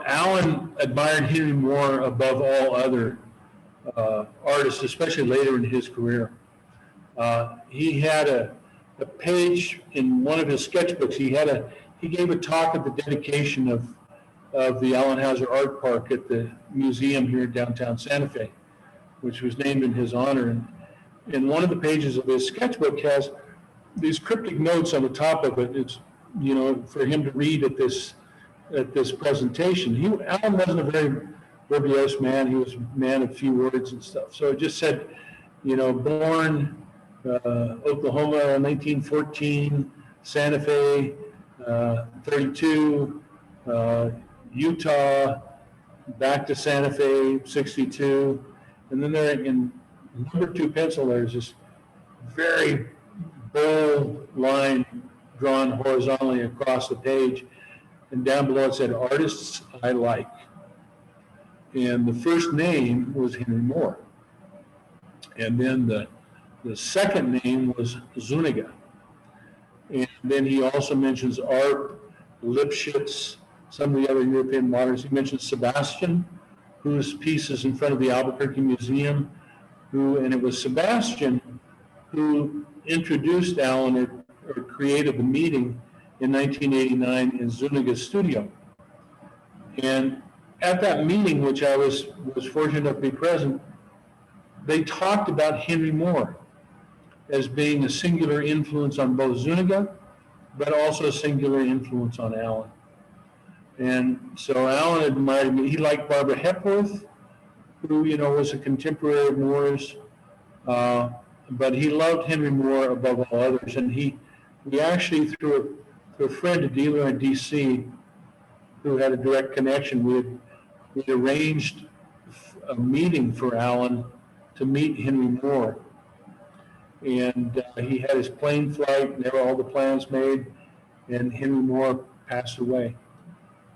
Allan admired Henry Moore above all other artists, especially later in his career. He had a page in one of his sketchbooks. He gave a talk at the dedication of the Allan Houser Art Park at the museum here in downtown Santa Fe, which was named in his honor. And one of the pages of his sketchbook has these cryptic notes on the top of it. It's for him to read at this presentation. Allan wasn't a very verbose man. He was a man of few words and stuff. So it just said, born Oklahoma 1914, Santa Fe 32, Utah, back to Santa Fe 62, and then there in number 2 pencil there's this very bold line drawn horizontally across the page, and down below it said, "Artists I like." And the first name was Henry Moore. And then the second name was Zuniga. And then he also mentions Art, Lipschitz, some of the other European modernists. He mentions Sebastian, whose piece is in front of the Albuquerque Museum, and it was Sebastian who introduced Allan or created the meeting in 1989 in Zuniga's studio. And at that meeting, which I was fortunate enough to be present, they talked about Henry Moore as being a singular influence on both Zuniga, but also a singular influence on Allan. And so Allan admired me. He liked Barbara Hepworth, who was a contemporary of Moore's, but he loved Henry Moore above all others. And we actually, through a friend, a dealer in D.C., who had a direct connection, we arranged a meeting for Allan to meet Henry Moore. And he had his plane flight, and there were all the plans made, and Henry Moore passed away.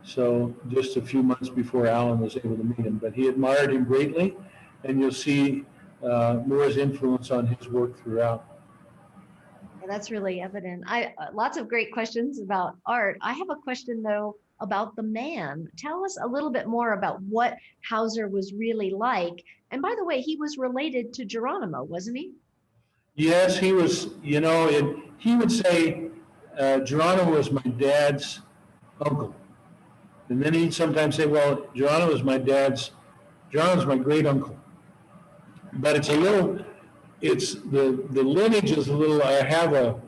So just a few months before Allan was able to meet him. But he admired him greatly, and you'll see Moore's influence on his work throughout. That's really evident. Lots of great questions about art. I have a question, though, about the man. Tell us a little bit more about what Hauser was really like. And by the way, he was related to Geronimo, wasn't he? Yes, he was. He would say Geronimo was my dad's uncle. And then he'd sometimes say, well, Geronimo's my great uncle. But the lineage is a little, I have a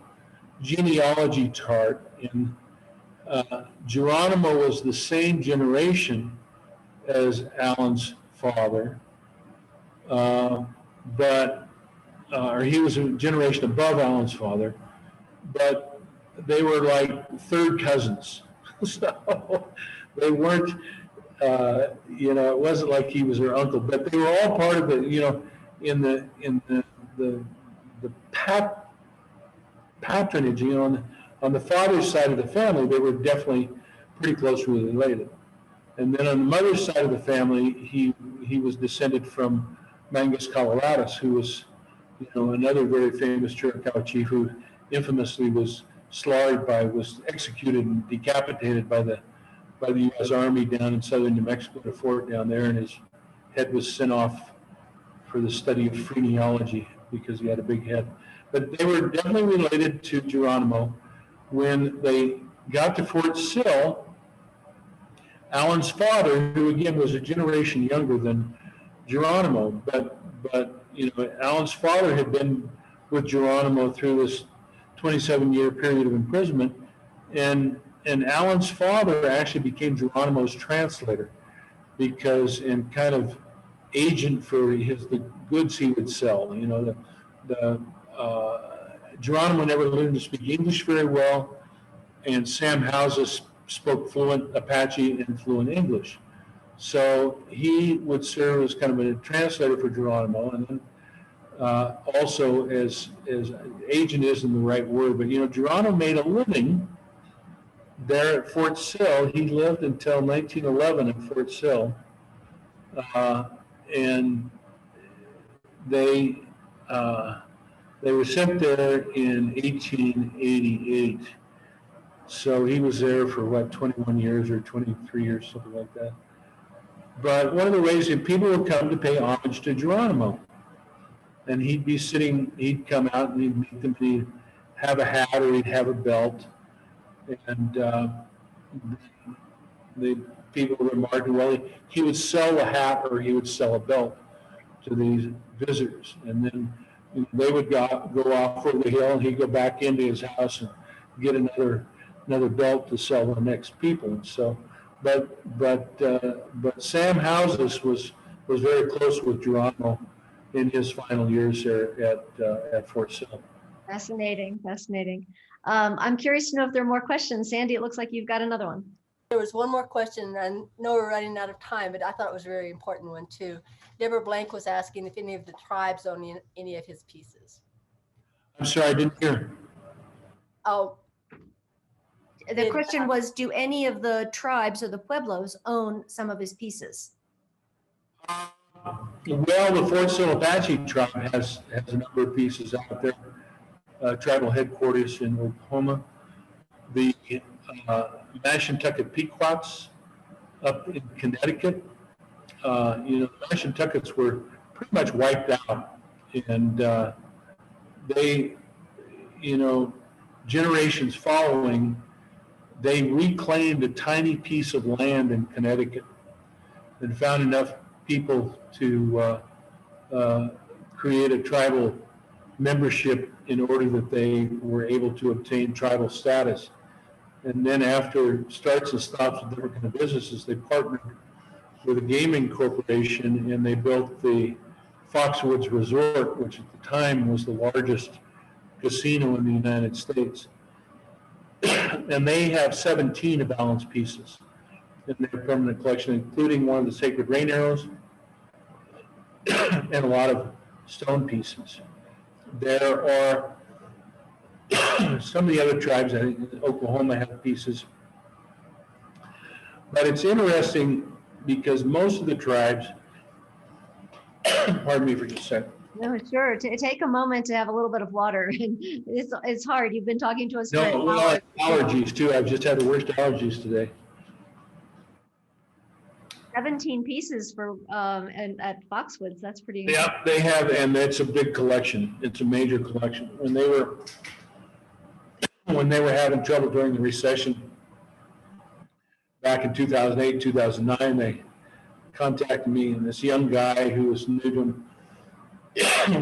genealogy chart, and Geronimo was the same generation as Allan's father, or he was a generation above Allan's father, but they were like third cousins. So they weren't, it wasn't like he was their uncle, but they were all part of it, in the patronage, on the father's side of the family, they were definitely pretty closely related. And then on the mother's side of the family, he was descended from Mangus Coloradus, who was, another very famous Chiricahua chief who infamously was executed and decapitated by the U.S. Army down in southern New Mexico at a fort down there, and his head was sent off for the study of phrenology because he had a big head. But they were definitely related to Geronimo. When they got to Fort Sill, Allan's father, who again was a generation younger than Geronimo, but you know, Allan's father had been with Geronimo through this 27-year period of imprisonment, and Allan's father actually became Geronimo's translator, because and kind of agent for the goods he would sell. You know, Geronimo never learned to speak English very well, and Sam Houser spoke fluent Apache and fluent English. So he would serve as kind of a translator for Geronimo, and then also as agent isn't the right word, but you know, Geronimo made a living there at Fort Sill. He lived until 1911 at Fort Sill, and they were sent there in 1888. So he was there for what, 21 years or 23 years, something like that. But one of the ways that people would come to pay homage to Geronimo, and he'd be sitting, he'd come out and he'd meet them, and he'd have a hat or he'd have a belt, and the people remarked, well, he would sell a hat or he would sell a belt to these visitors, and then they would go off over the hill, and he'd go back into his house and get another belt to sell to the next people. And so, but Sam Houser was very close with Geronimo in his final years there at Fort Sill. Fascinating, fascinating. I'm curious to know if there are more questions. Sandy, it looks like you've got another one. There was one more question, and I know we're running out of time, but I thought it was a very important one too. Deborah Blank was asking if any of the tribes own any of his pieces. I'm sorry, I didn't hear. Oh. The question was, do any of the tribes or the Pueblos own some of his pieces? Well, the Fort Sill Apache tribe has a number of pieces out there. Tribal headquarters in Oklahoma. The Mashantucket Pequots up in Connecticut. You know, the Mashantuckets were pretty much wiped out, and they, you know, generations following, they reclaimed a tiny piece of land in Connecticut and found enough people to create a tribal membership in order that they were able to obtain tribal status. And then after starts and stops with different kind of businesses, they partnered with a gaming corporation, and they built the Foxwoods Resort, which at the time was the largest casino in the United States. And they have 17 of Allan's pieces in their permanent collection, including one of the sacred rain arrows and a lot of stone pieces. There are some of the other tribes, I think Oklahoma have pieces. But it's interesting because most of the tribes, pardon me for just a second. No, sure. Take a moment to have a little bit of water. It's hard. You've been talking to us. No, well, I have allergies too. I've just had the worst allergies today. 17 pieces for and at Foxwoods. That's pretty. Yeah, they have, and it's a big collection. It's a major collection. When they were having trouble during the recession back in 2008, 2009, they contacted me, and this young guy who was new to them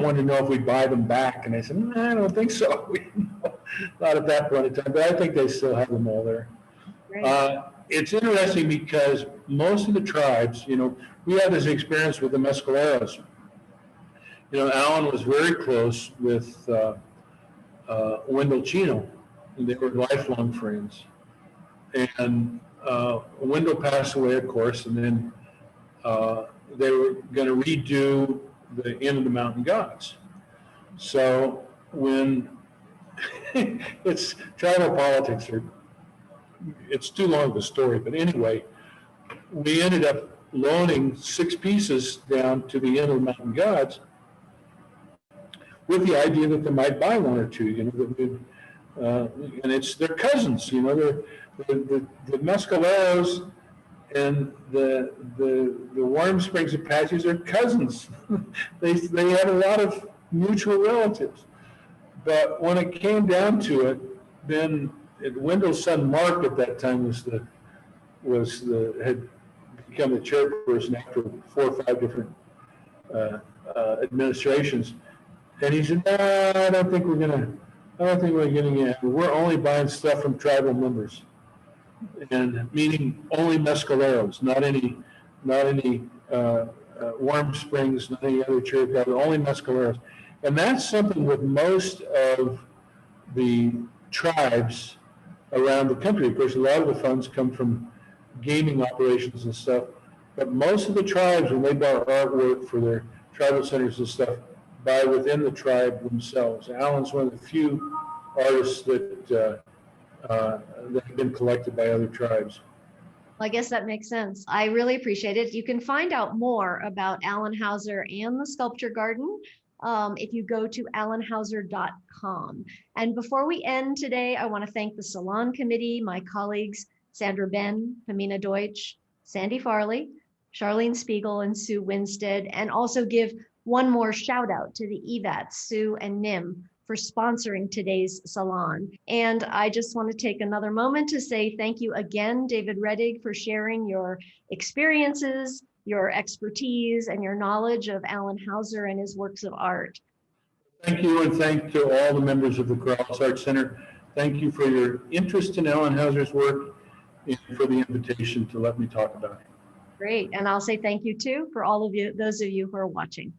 wanted to know if we'd buy them back, and I said, no, I don't think so. Not at that point in time, but I think they still have them all there. It's interesting because most of the tribes, you know, we had this experience with the Mescaleros. You know, Allan was very close with Wendell Chino, and they were lifelong friends. And Wendell passed away, of course, and then they were going to redo the Inn of the Mountain Gods. So when it's tribal politics, it's too long of a story, but anyway, we ended up loaning 6 pieces down to the Inn of the Mountain Gods with the idea that they might buy 1 or 2, you know, that would, and it's their cousins, you know, the Mescaleros And the Warm Springs Apaches are cousins. they had a lot of mutual relatives. But when it came down to it, then Wendell's son Mark at that time had become the chairperson after 4 or 5 different administrations. And he said, "No, I don't think we're getting it. We're only buying stuff from tribal members." And meaning only mescaleros, not any Warm Springs, not any other church, only mescaleros. And that's something with most of the tribes around the country. Of course, a lot of the funds come from gaming operations and stuff, but most of the tribes, when they buy artwork for their tribal centers and stuff, buy within the tribe themselves. Allan's one of the few artists that have been collected by other tribes. Well, I guess that makes sense. I really appreciate it. You can find out more about Allan Houser and the Sculpture Garden if you go to allanhouser.com. And before we end today, I want to thank the Salon Committee, my colleagues, Sandra Ben, Pamina Deutsch, Sandy Farley, Charlene Spiegel, and Sue Winstead, and also give one more shout out to the EVATs, Sue and Nim, for sponsoring today's salon. And I just want to take another moment to say thank you again, David Rettig, for sharing your experiences, your expertise, and your knowledge of Allan Houser and his works of art. Thank you, and thank to all the members of the Corrales Art Center. Thank you for your interest in Allan Houser's work and for the invitation to let me talk about it. Great, and I'll say thank you too for all of you, those of you who are watching.